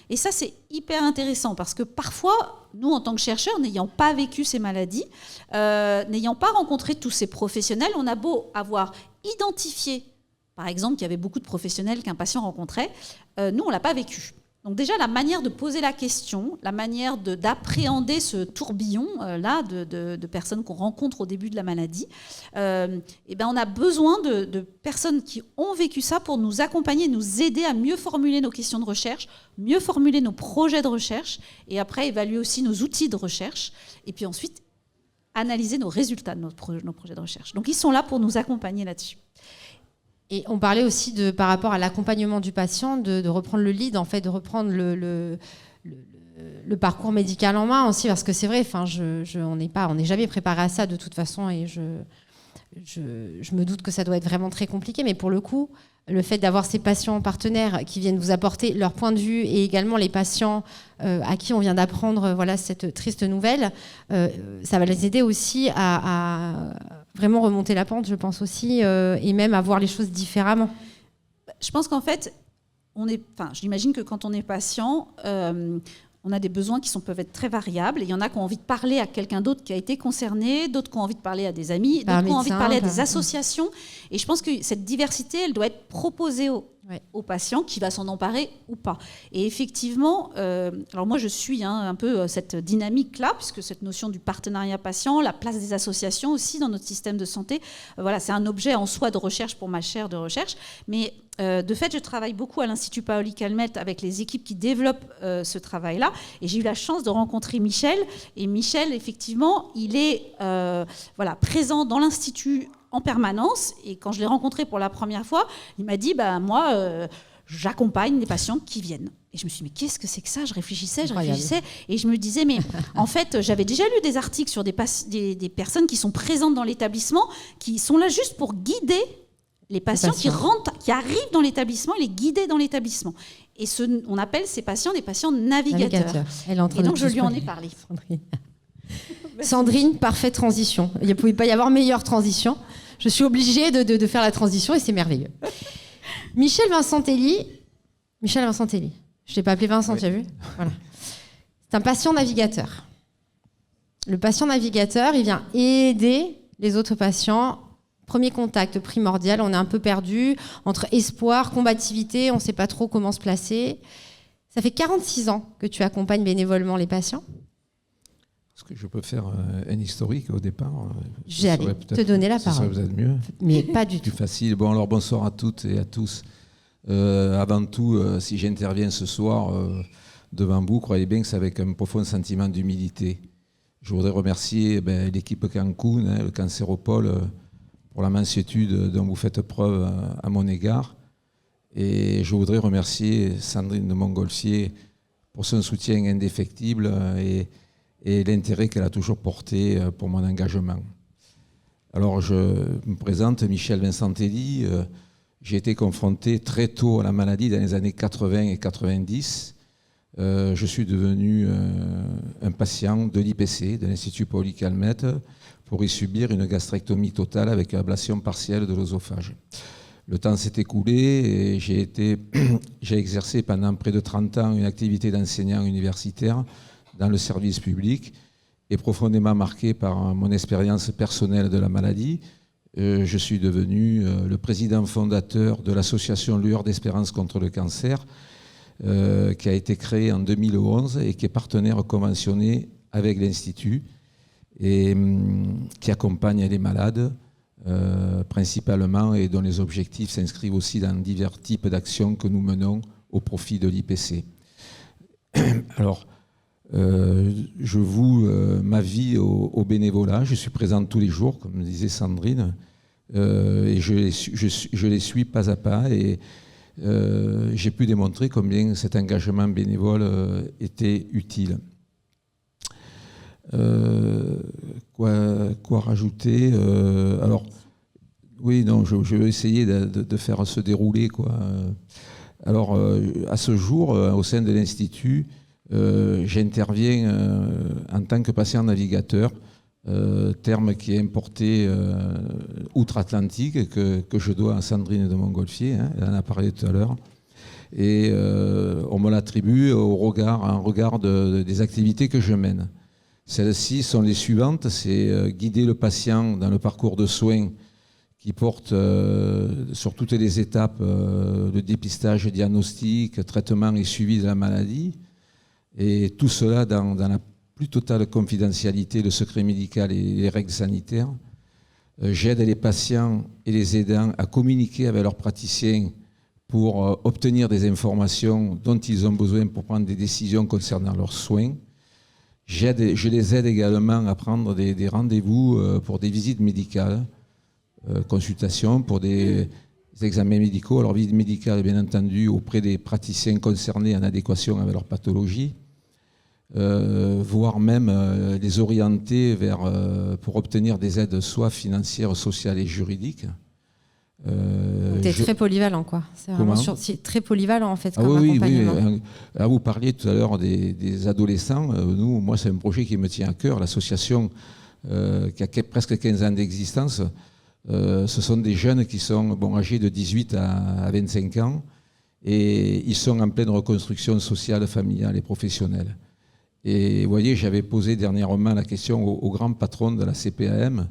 E: Et ça, c'est hyper intéressant parce que parfois, nous, en tant que chercheurs, n'ayant pas vécu ces maladies, n'ayant pas rencontré tous ces professionnels, on a beau avoir identifié, par exemple, qu'il y avait beaucoup de professionnels qu'un patient rencontrait, nous, on ne l'a pas vécu. Donc déjà, la manière de poser la question, la manière d'appréhender ce tourbillon là de personnes qu'on rencontre au début de la maladie, et ben on a besoin de personnes qui ont vécu ça pour nous accompagner, nous aider à mieux formuler nos questions de recherche, mieux formuler nos projets de recherche, et après évaluer aussi nos outils de recherche, et puis ensuite analyser nos résultats de nos projets de recherche. Donc ils sont là pour nous accompagner là-dessus.
C: Et on parlait aussi par rapport à l'accompagnement du patient, de reprendre le lead, en fait, de reprendre le parcours médical en main aussi, parce que c'est vrai, on n'est jamais préparé à ça de toute façon, et je me doute que ça doit être vraiment très compliqué, mais pour le coup, le fait d'avoir ces patients partenaires qui viennent vous apporter leur point de vue, et également les patients à qui on vient d'apprendre cette triste nouvelle, ça va les aider aussi à vraiment remonter la pente, je pense aussi, et même à voir les choses différemment.
E: Je pense qu'en fait, j'imagine que quand on est patient, on a des besoins qui peuvent être très variables. Il y en a qui ont envie de parler à quelqu'un d'autre qui a été concerné, d'autres qui ont envie de parler à des amis, d'autres qui ont envie de parler à des associations. Et je pense que cette diversité, elle doit être proposée au patient qui va s'en emparer ou pas. Et effectivement, alors moi je suis un peu cette dynamique-là, puisque cette notion du partenariat patient, la place des associations aussi dans notre système de santé, c'est un objet en soi de recherche pour ma chaire de recherche. Mais de fait, je travaille beaucoup à l'Institut Paoli-Calmettes avec les équipes qui développent ce travail-là. Et j'ai eu la chance de rencontrer Michel. Et Michel, effectivement, il est présent dans l'Institut en permanence. Et quand je l'ai rencontré pour la première fois, il m'a dit moi, j'accompagne les patients qui viennent. Et je me suis dit, mais qu'est-ce que c'est que ça ? Je réfléchissais. Et je me disais, mais en fait, j'avais déjà lu des articles sur des personnes qui sont présentes dans l'établissement, qui sont là juste pour guider les patients qui arrivent dans l'établissement et les guider dans l'établissement. Et on appelle ces patients des patients navigateurs. Et donc, je lui en ai parlé.
C: Sandrine, parfaite transition. Il ne pouvait pas y avoir meilleure transition. Je suis obligée de faire la transition et c'est merveilleux. Michel Vincentelli. Je ne t'ai pas appelé Vincent, tu as vu ? Voilà. C'est un patient navigateur. Le patient navigateur, il vient aider les autres patients. Premier contact primordial, on est un peu perdu entre espoir, combativité, on ne sait pas trop comment se placer. Ça fait 46 ans que tu accompagnes bénévolement les patients.
F: Est-ce que je peux faire un historique au départ ?
C: J'allais te donner la parole.
F: Ça serait peut-être mieux.
C: Mais pas du tout.
F: Plus facile. Bon, alors bonsoir à toutes et à tous. Avant tout, si j'interviens ce soir devant vous, croyez bien que c'est avec un profond sentiment d'humilité. Je voudrais remercier l'équipe Cancun, le Cancéropole, pour la mansuétude dont vous faites preuve à mon égard. Et je voudrais remercier Sandrine de Montgolfier pour son soutien indéfectible et l'intérêt qu'elle a toujours porté pour mon engagement. Alors, je me présente, Michel Vincentelli. J'ai été confronté très tôt à la maladie dans les années 80 et 90. Je suis devenu un patient de l'IPC, de l'Institut Paoli-Calmettes, pour y subir une gastrectomie totale avec ablation partielle de l'œsophage. Le temps s'est écoulé et j'ai exercé pendant près de 30 ans une activité d'enseignant universitaire dans le service public et profondément marqué par mon expérience personnelle de la maladie. Je suis devenu le président fondateur de l'association Lueur d'Espérance contre le cancer, qui a été créée en 2011 et qui est partenaire conventionné avec l'Institut et qui accompagne les malades principalement et dont les objectifs s'inscrivent aussi dans divers types d'actions que nous menons au profit de l'IPC. Alors, je voue ma vie au bénévolat. Je suis présent tous les jours, comme disait Sandrine, et je les suis pas à pas. Et j'ai pu démontrer combien cet engagement bénévole était utile. Quoi rajouter alors, oui, non, je vais essayer de faire se dérouler, quoi. Alors, à ce jour, au sein de l'Institut, j'interviens en tant que patient navigateur terme qui est importé outre-Atlantique, que je dois à Sandrine de Montgolfier, hein, elle en a parlé tout à l'heure. Et on me l'attribue en regard des activités que je mène. Celles-ci sont les suivantes, c'est guider le patient dans le parcours de soins qui porte sur toutes les étapes de dépistage, diagnostic, traitement et suivi de la maladie. Et tout cela dans la plus totale confidentialité, le secret médical et les règles sanitaires. J'aide les patients et les aidants à communiquer avec leurs praticiens pour obtenir des informations dont ils ont besoin pour prendre des décisions concernant leurs soins. Je les aide également à prendre des rendez-vous pour des visites médicales, consultations, pour des examens médicaux. Alors, visite médicale, bien entendu, auprès des praticiens concernés en adéquation avec leur pathologie, voire même les orienter pour obtenir des aides soit financières, sociales et juridiques.
C: Tu es très polyvalent, quoi. C'est vraiment c'est très polyvalent, en fait, comme accompagnement.
F: Oui. Vous parliez tout à l'heure des adolescents. Moi, c'est un projet qui me tient à cœur. L'association, qui a presque 15 ans d'existence, ce sont des jeunes qui sont âgés de 18 à 25 ans et ils sont en pleine reconstruction sociale, familiale et professionnelle. Et vous voyez, j'avais posé dernièrement la question au grand patron de la CPAM.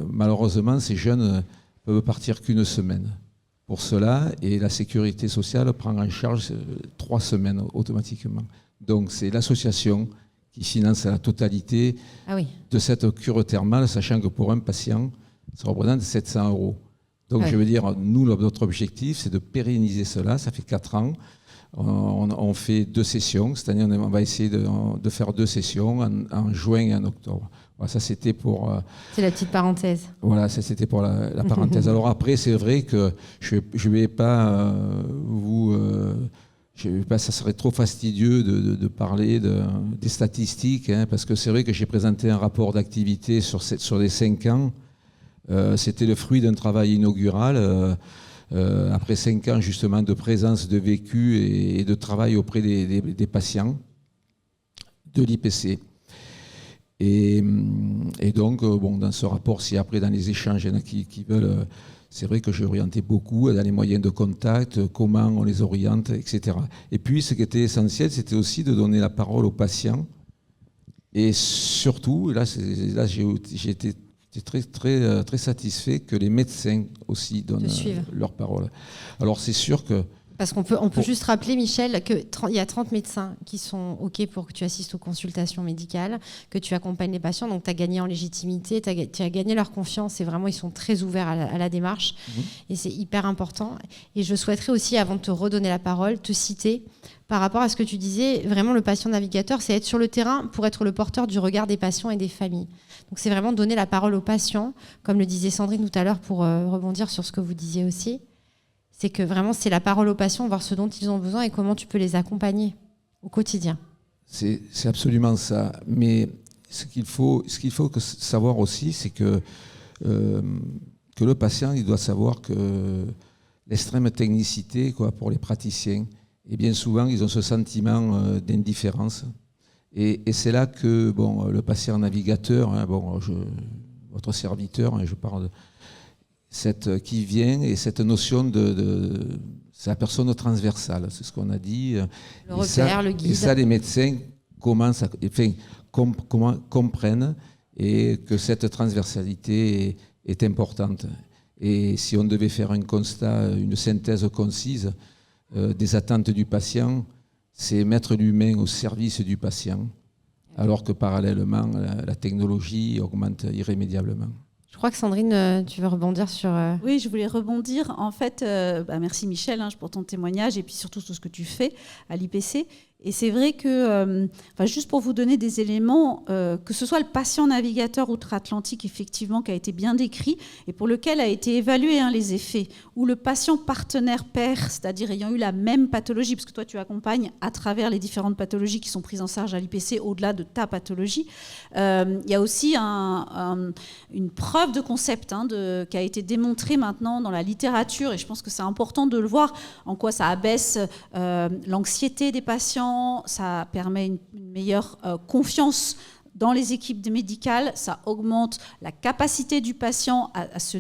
F: Malheureusement, ces jeunes peuvent partir qu'une semaine pour cela, et la sécurité sociale prend en charge 3 semaines automatiquement. Donc c'est l'association qui finance la totalité de cette cure thermale, sachant que pour un patient, ça représente 700 €. Donc je veux dire, nous, notre objectif, c'est de pérenniser cela. Ça fait 4 ans. On fait 2 sessions. Cette année, on va essayer de faire 2 sessions en juin et en octobre. Voilà, ça, c'était pour...
C: c'est la petite parenthèse.
F: Voilà, ça, c'était pour la parenthèse. Alors après, c'est vrai que je ne vais pas ça serait trop fastidieux de parler des statistiques, hein, parce que c'est vrai que j'ai présenté un rapport d'activité sur les 5 ans. C'était le fruit d'un travail inaugural. Après 5 ans justement de présence, de vécu et de travail auprès des patients de l'IPC. Et donc, dans ce rapport, si après dans les échanges, il y en a qui veulent, c'est vrai que j'ai orienté beaucoup dans les moyens de contact, comment on les oriente, etc. Et puis, ce qui était essentiel, c'était aussi de donner la parole aux patients. Et surtout, là j'ai été très satisfait que les médecins aussi donnent leur parole. Alors c'est sûr que...
C: Parce qu'on peut juste rappeler, Michel, qu'il y a 30 médecins qui sont OK pour que tu assistes aux consultations médicales, que tu accompagnes les patients. Donc tu as gagné en légitimité, tu as gagné leur confiance et vraiment ils sont très ouverts à la démarche. Et c'est hyper important. Et je souhaiterais aussi, avant de te redonner la parole, te citer par rapport à ce que tu disais. Vraiment, le patient navigateur, c'est être sur le terrain pour être le porteur du regard des patients et des familles. Donc c'est vraiment donner la parole aux patients, comme le disait Sandrine tout à l'heure, pour rebondir sur ce que vous disiez aussi. C'est que vraiment, c'est la parole aux patients, voir ce dont ils ont besoin et comment tu peux les accompagner au quotidien. C'est
F: absolument ça. Mais ce qu'il faut savoir aussi, c'est que le patient, il doit savoir que l'extrême technicité, pour les praticiens, et bien souvent, ils ont ce sentiment d'indifférence. Et c'est là que le patient navigateur, votre serviteur, je parle qui vient, et cette notion c'est la personne transversale, c'est ce qu'on a dit.
C: Le repère, le guide.
F: Et ça, les médecins comprennent et que cette transversalité est importante. Et si on devait faire un constat, une synthèse concise des attentes du patient, c'est mettre l'humain au service du patient, alors que parallèlement, la technologie augmente irrémédiablement.
C: Je crois que Sandrine, tu veux rebondir sur...
E: Oui, je voulais rebondir. En fait, merci Michel pour ton témoignage et puis surtout tout ce que tu fais à l'IPC. Et c'est vrai que, juste pour vous donner des éléments, que ce soit le patient navigateur outre-Atlantique, effectivement, qui a été bien décrit et pour lequel a été évalué les effets, ou le patient partenaire pair, c'est-à-dire ayant eu la même pathologie, parce que toi, tu accompagnes à travers les différentes pathologies qui sont prises en charge à l'IPC, au-delà de ta pathologie. Il y a aussi une preuve de concept qui a été démontrée maintenant dans la littérature, et je pense que c'est important de le voir, en quoi ça abaisse l'anxiété des patients, ça permet une meilleure confiance dans les équipes médicales, ça augmente la capacité du patient à se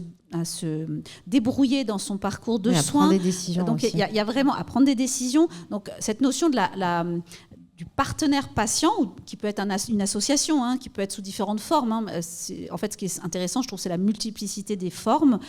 E: débrouiller dans son parcours de soins.
C: À prendre des décisions.
E: Donc il y a vraiment à prendre des décisions. Donc cette notion de du partenaire patient, qui peut être une association, qui peut être sous différentes formes. En fait, ce qui est intéressant, je trouve, c'est la multiplicité des formes,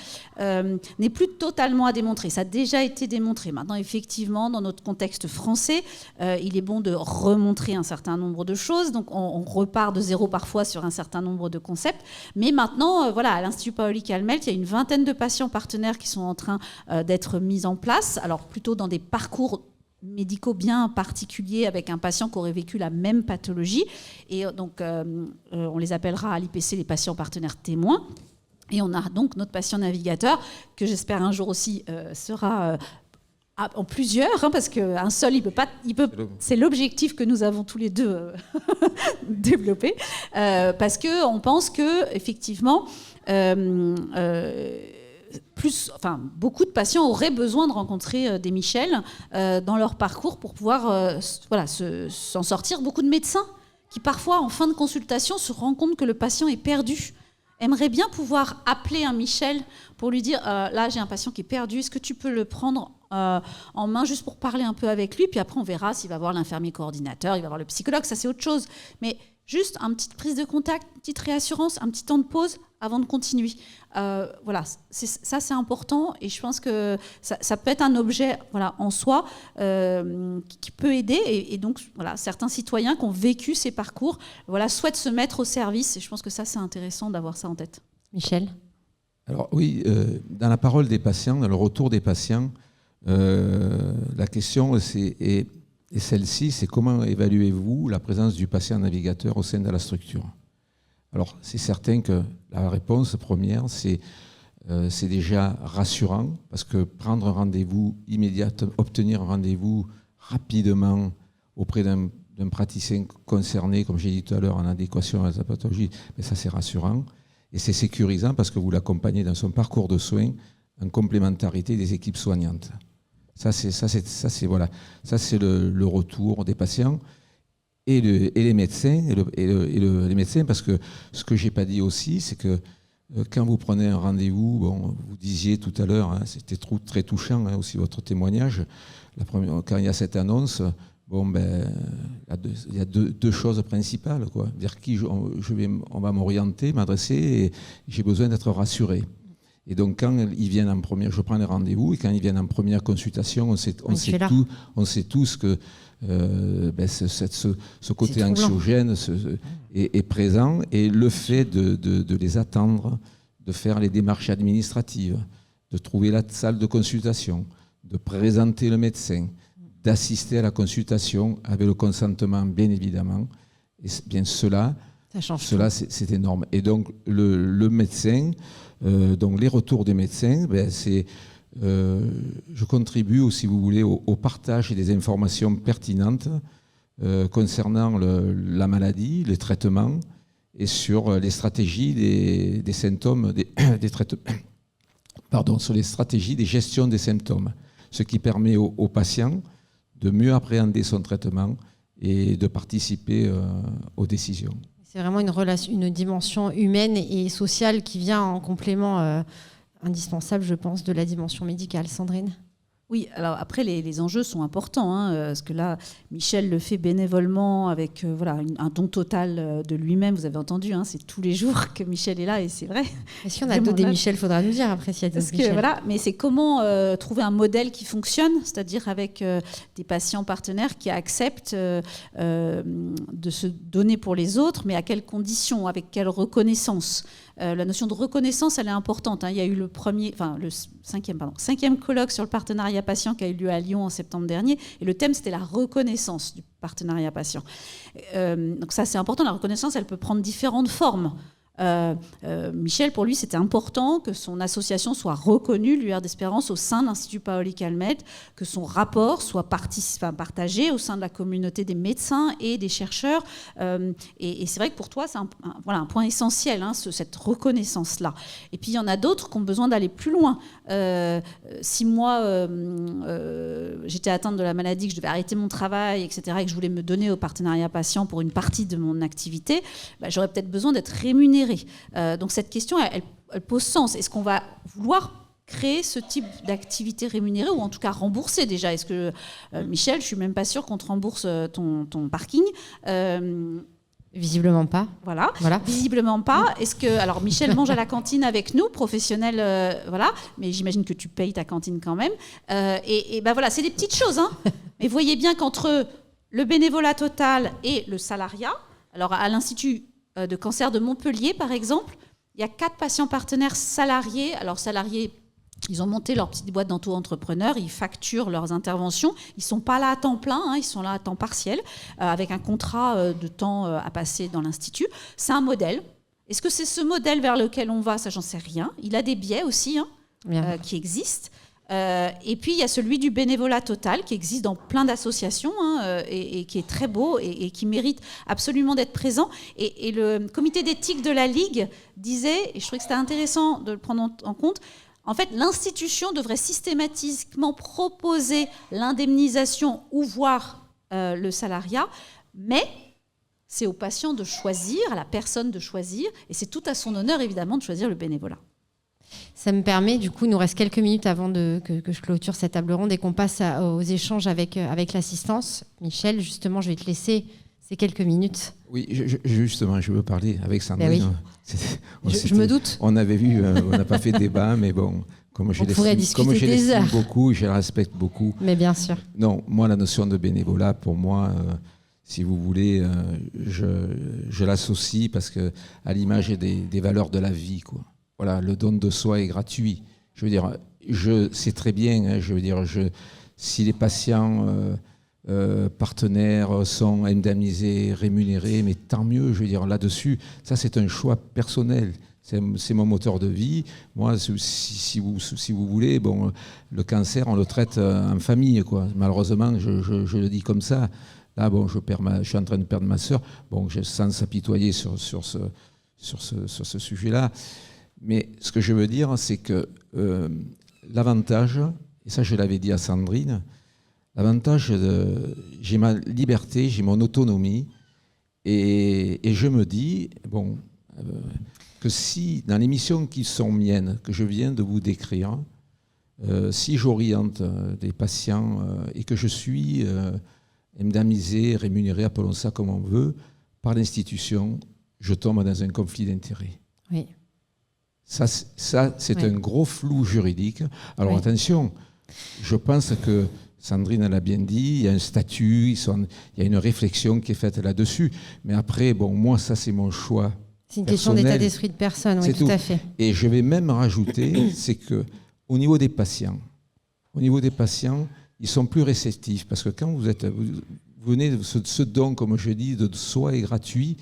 E: n'est plus totalement à démontrer. Ça a déjà été démontré. Maintenant, effectivement, dans notre contexte français, il est bon de remontrer un certain nombre de choses. Donc, on repart de zéro parfois sur un certain nombre de concepts. Mais maintenant, à l'Institut Paoli-Calmelt, il y a une vingtaine de patients partenaires qui sont en train d'être mis en place. Alors, plutôt dans des parcours médicaux bien particuliers avec un patient qui aurait vécu la même pathologie. Et donc, on les appellera à l'IPC les patients partenaires témoins. Et on a donc notre patient navigateur, que j'espère un jour aussi sera en plusieurs, parce qu'un seul, c'est l'objectif que nous avons tous les deux développé, parce qu'on pense qu'effectivement, beaucoup de patients auraient besoin de rencontrer des Michel dans leur parcours pour pouvoir s'en sortir. Beaucoup de médecins qui parfois en fin de consultation se rendent compte que le patient est perdu, aimeraient bien pouvoir appeler un Michel pour lui dire là j'ai un patient qui est perdu, est-ce que tu peux le prendre en main juste pour parler un peu avec lui, puis après on verra s'il va voir l'infirmier coordinateur, il va voir le psychologue, ça c'est autre chose. Mais juste une petite prise de contact, une petite réassurance, un petit temps de pause avant de continuer. Ça c'est important, et je pense que ça peut être un objet en soi qui peut aider, et donc certains citoyens qui ont vécu ces parcours souhaitent se mettre au service, et je pense que ça c'est intéressant d'avoir ça en tête.
C: Michel ?
F: Alors oui, dans la parole des patients, dans le retour des patients, la question est celle-ci, c'est comment évaluez-vous la présence du patient navigateur au sein de la structure ? Alors, c'est certain que la réponse première, c'est déjà rassurant, parce que prendre un rendez-vous immédiatement, obtenir un rendez-vous rapidement auprès d'un praticien concerné, comme j'ai dit tout à l'heure, en adéquation avec sa pathologie, mais ça c'est rassurant. Et c'est sécurisant parce que vous l'accompagnez dans son parcours de soins en complémentarité des équipes soignantes. Ça c'est le retour des patients. Et les médecins, les médecins, parce que ce que j'ai pas dit aussi, c'est que quand vous prenez un rendez-vous, vous disiez tout à l'heure, c'était très touchant aussi votre témoignage, quand il y a cette annonce, il y a deux choses principales, quoi. Vers qui on va m'orienter, m'adresser, et j'ai besoin d'être rassuré. Et donc quand ils viennent en première, je prends les rendez-vous, et quand ils viennent en première consultation, on sait tous que ce côté anxiogène est présent, et le fait de les attendre, de faire les démarches administratives, de trouver la salle de consultation, de présenter le médecin, d'assister à la consultation avec le consentement bien évidemment, et bien cela c'est énorme. Et donc le médecin, donc les retours des médecins, je contribue, si vous voulez, au partage des informations pertinentes concernant la maladie, les traitements, et sur les stratégies des symptômes, sur les stratégies des gestions des symptômes, ce qui permet aux patients de mieux appréhender son traitement et de participer aux décisions.
C: C'est vraiment une dimension humaine et sociale qui vient en complément indispensable, je pense, de la dimension médicale. Sandrine ?
E: Oui, alors après, les enjeux sont importants, parce que là, Michel le fait bénévolement avec un don total de lui-même. Vous avez entendu, c'est tous les jours que Michel est là, et c'est vrai.
C: Est-ce qu'il y en a d'autres des Michel ? Il faudra nous dire après s'il y a d'autres Michel.
E: Mais c'est comment trouver un modèle qui fonctionne, c'est-à-dire avec des patients partenaires qui acceptent de se donner pour les autres, mais à quelles conditions, avec quelle reconnaissance. La notion de reconnaissance, elle est importante. Il y a eu le cinquième colloque sur le partenariat patient qui a eu lieu à Lyon en septembre dernier, et le thème c'était la reconnaissance du partenariat patient. Donc ça c'est important. La reconnaissance, elle peut prendre différentes formes. Michel, pour lui, c'était important que son association soit reconnue, l'UR d'Espérance, au sein de l'Institut Paoli Calmettes, que son rapport soit partagé au sein de la communauté des médecins et des chercheurs. Et c'est vrai que pour toi, c'est un point essentiel, hein, cette reconnaissance-là. Et puis, il y en a d'autres qui ont besoin d'aller plus loin. Si moi, j'étais atteinte de la maladie, que je devais arrêter mon travail, etc., et que je voulais me donner au partenariat patient pour une partie de mon activité, j'aurais peut-être besoin d'être rémunérée. Donc cette question, elle pose sens. Est-ce qu'on va vouloir créer ce type d'activité rémunérée ou en tout cas remboursée déjà? Est-ce que, Michel, je ne suis même pas sûre qu'on te rembourse ton parking.
C: Visiblement pas.
E: Voilà. Visiblement pas. Est-ce que, alors Michel mange à la cantine avec nous, professionnel, voilà, mais j'imagine que tu payes ta cantine quand même. Et ben voilà, c'est des petites choses, hein. Mais voyez bien qu'entre le bénévolat total et le salariat, alors à l'Institut de cancer de Montpellier, par exemple, il y a 4 patients partenaires salariés. Alors salariés, ils ont monté leur petite boîte d'entrepreneurs, ils facturent leurs interventions. Ils ne sont pas là à temps plein, hein, ils sont là à temps partiel, avec un contrat de temps à passer dans l'Institut. C'est un modèle. Est-ce que c'est ce modèle vers lequel on va? Ça, j'en sais rien. Il a des biais aussi, hein, qui existent. Et puis il y a celui du bénévolat total qui existe dans plein d'associations, hein, et qui est très beau et qui mérite absolument d'être présent. Et le comité d'éthique de la Ligue disait, et je trouvais que c'était intéressant de le prendre en compte, en fait l'institution devrait systématiquement proposer l'indemnisation ou voire le salariat, mais c'est au patient de choisir, à la personne de choisir, et c'est tout à son honneur évidemment de choisir le bénévolat.
C: Ça me permet, du coup, il nous reste quelques minutes avant que je clôture cette table ronde et qu'on passe aux échanges avec l'assistance. Michel, justement, je vais te laisser ces quelques minutes.
F: Oui, justement, je veux parler avec Sandrine.
C: Oui. Je me doute.
F: On avait vu, on n'a pas fait de débat, mais bon, comme je l'estime beaucoup, je la respecte beaucoup.
C: Mais bien sûr.
F: Non, moi, la notion de bénévolat, pour moi, si vous voulez, je l'associe parce que à l'image des valeurs de la vie, quoi. Voilà, le don de soi est gratuit. Je veux dire, je sais très bien, hein, je veux dire, si les patients partenaires sont indemnisés, rémunérés, mais tant mieux, je veux dire, là-dessus, ça c'est un choix personnel. C'est mon moteur de vie. Moi, si vous voulez, bon, le cancer, on le traite en famille, quoi. Malheureusement, je le dis comme ça. Là, bon, je suis en train de perdre ma sœur. Bon, sans s'apitoyer sur ce sujet-là. Mais ce que je veux dire, c'est que l'avantage, et ça je l'avais dit à Sandrine, l'avantage, j'ai ma liberté, j'ai mon autonomie, et je me dis, bon, que si dans les missions qui sont miennes, que je viens de vous décrire, si j'oriente des patients et que je suis indemnisé, rémunéré, appelons ça comme on veut, par l'institution, je tombe dans un conflit d'intérêts.
C: Oui. Ça
F: c'est un gros flou juridique. Alors attention, je pense que Sandrine l'a bien dit, il y a un statut, il y a une réflexion qui est faite là-dessus. Mais après, bon, moi, ça, c'est mon choix.
C: C'est une question d'état d'esprit de personne, oui, tout à fait.
F: Et je vais même rajouter, c'est qu'au niveau des patients, ils sont plus réceptifs. Parce que quand vous venez de ce don, comme je dis, de soi est gratuit,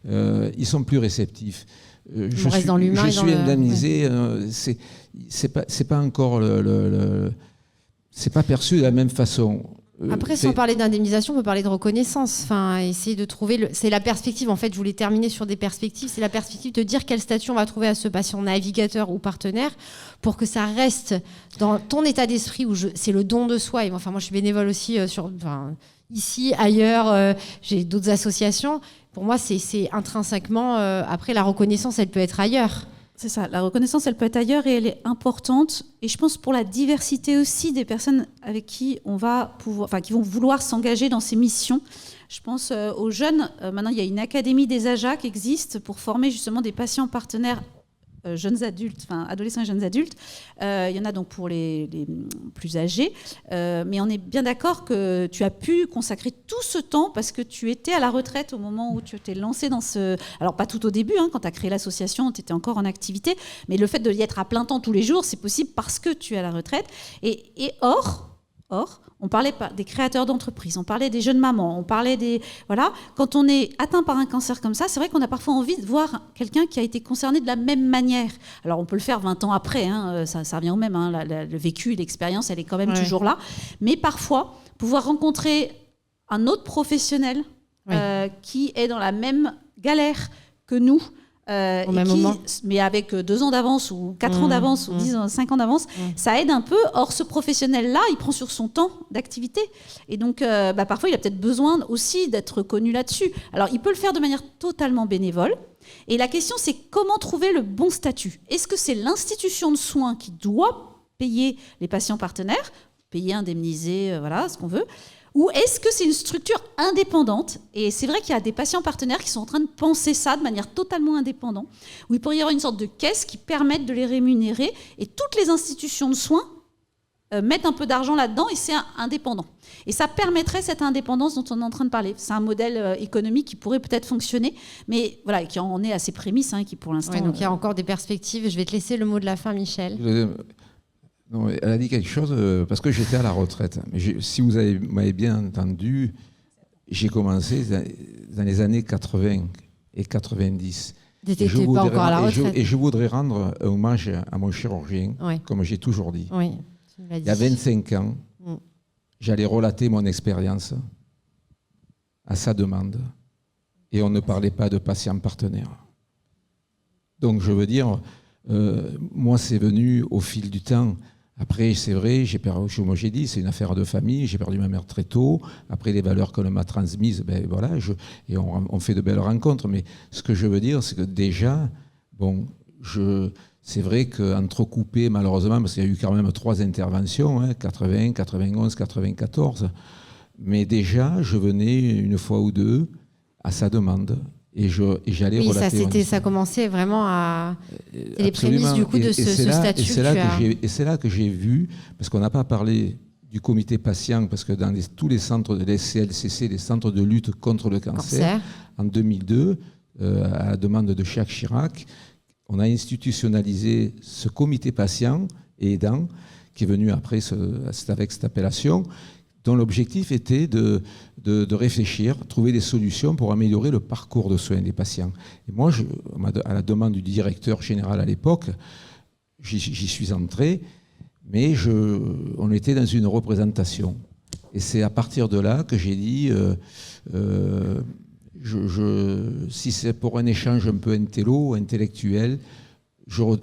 F: ils sont plus réceptifs. Je suis indemnisé, c'est pas encore c'est pas perçu de la même façon.
C: Après, sans parler d'indemnisation, on peut parler de reconnaissance. Enfin, essayer de trouver. C'est la perspective. En fait, je voulais terminer sur des perspectives. C'est la perspective de dire quel statut on va trouver à ce patient navigateur ou partenaire pour que ça reste dans ton état d'esprit où c'est le don de soi. Et enfin, moi, je suis bénévole aussi ici, ailleurs. J'ai d'autres associations. Pour moi, c'est intrinsèquement. Après, la reconnaissance, elle peut être ailleurs.
E: C'est ça, la reconnaissance, elle peut être ailleurs et elle est importante. Et je pense pour la diversité aussi des personnes avec qui on va pouvoir, qui vont vouloir s'engager dans ces missions. Je pense aux jeunes. Maintenant, il y a une académie des AJA qui existe pour former justement des patients partenaires jeunes adultes, adolescents et jeunes adultes. Il y en a donc pour les plus âgés. Mais on est bien d'accord que tu as pu consacrer tout ce temps parce que tu étais à la retraite au moment où tu t'es lancé dans ce... Alors, pas tout au début, quand tu as créé l'association, tu étais encore en activité. Mais le fait de y être à plein temps tous les jours, c'est possible parce que tu es à la retraite. Et or, Or, on parlait pas des créateurs d'entreprises, on parlait des jeunes mamans, on parlait des... Voilà, quand on est atteint par un cancer comme ça, c'est vrai qu'on a parfois envie de voir quelqu'un qui a été concerné de la même manière. Alors, on peut le faire 20 ans après, hein, ça revient au même, hein, le vécu, l'expérience, elle est quand même toujours là. Mais parfois, pouvoir rencontrer un autre professionnel qui est dans la même galère que nous,
C: au même moment.
E: Mais avec 2 ans d'avance ou 4 ans d'avance ou 10 ans, 5 ans d'avance, ça aide un peu. Or, ce professionnel-là, il prend sur son temps d'activité. Et donc, parfois, il a peut-être besoin aussi d'être connu là-dessus. Alors, il peut le faire de manière totalement bénévole. Et la question, c'est comment trouver le bon statut. Est-ce que c'est l'institution de soins qui doit payer les patients partenaires, payer, indemniser, voilà, ce qu'on veut, ou est-ce que c'est une structure indépendante? Et c'est vrai qu'il y a des patients partenaires qui sont en train de penser ça de manière totalement indépendante, où il pourrait y avoir une sorte de caisse qui permette de les rémunérer, et toutes les institutions de soins mettent un peu d'argent là-dedans, et c'est indépendant. Et ça permettrait cette indépendance dont on est en train de parler. C'est un modèle économique qui pourrait peut-être fonctionner, mais voilà, qui en est à ses prémices, hein, qui pour l'instant...
C: donc il y a encore des perspectives. Je vais te laisser le mot de la fin, Michel.
F: Non, elle a dit quelque chose parce que j'étais à la retraite. Mais si vous m'avez bien entendu, j'ai commencé dans les années 80 et 90.
C: T'étais pas encore à la retraite.
F: Et je voudrais rendre hommage à mon chirurgien, comme j'ai toujours dit.
C: Oui,
F: il y a 25 ans, j'allais relater mon expérience à sa demande. Et on ne parlait pas de patient partenaire. Donc je veux dire, moi c'est venu au fil du temps. Après, c'est vrai, moi j'ai dit, c'est une affaire de famille, j'ai perdu ma mère très tôt. Après, les valeurs qu'on m'a transmises, voilà, et on fait de belles rencontres. Mais ce que je veux dire, c'est que déjà, c'est vrai qu'entrecoupé, malheureusement, parce qu'il y a eu quand même 3 interventions, 80, 91, 94, mais déjà, je venais une fois ou 2 à sa demande. Et j'allais relater.
C: Ça commençait vraiment à... C'est les prémices du coup de ce statut.
F: Et c'est là que j'ai vu, parce qu'on n'a pas parlé du comité patient, parce que dans tous les centres de l'SCLCC, les centres de lutte contre le cancer. En 2002, à la demande de Jacques Chirac, on a institutionnalisé ce comité patient et aidant, qui est venu après avec cette appellation, dont l'objectif était de réfléchir, trouver des solutions pour améliorer le parcours de soins des patients. Et moi, à la demande du directeur général à l'époque, j'y suis entré, mais on était dans une représentation. Et c'est à partir de là que j'ai dit, si c'est pour un échange un peu intellectuel,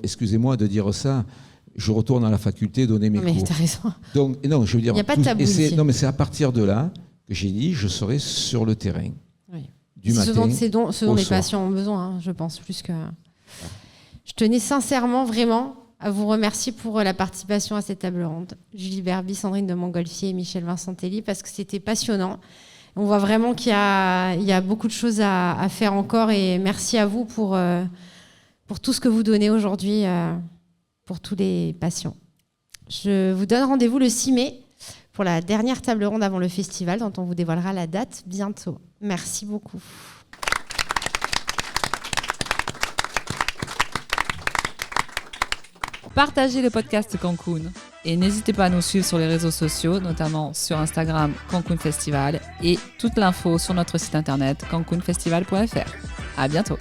F: excusez-moi de dire ça, je retourne à la faculté donner mes cours.
C: Mais t'as raison.
F: Donc, non, je veux dire,
C: il n'y a pas de tabou ici.
F: Non, mais c'est à partir de là que j'ai dit, je serai sur le terrain. Du matin
C: ce dont les patients ont besoin, je pense, plus que... Je tenais sincèrement, vraiment, à vous remercier pour la participation à cette table ronde. Julie Berby, Sandrine de Montgolfier et Michel Vincentelli, parce que c'était passionnant. On voit vraiment qu'il y a beaucoup de choses à faire encore, et merci à vous pour tout ce que vous donnez aujourd'hui pour tous les patients. Je vous donne rendez-vous le 6 mai pour la dernière table ronde avant le festival, dont on vous dévoilera la date bientôt. Merci beaucoup.
B: Partagez le podcast Cancun et n'hésitez pas à nous suivre sur les réseaux sociaux, notamment sur Instagram Cancun Festival, et toute l'info sur notre site internet cancunfestival.fr. À bientôt.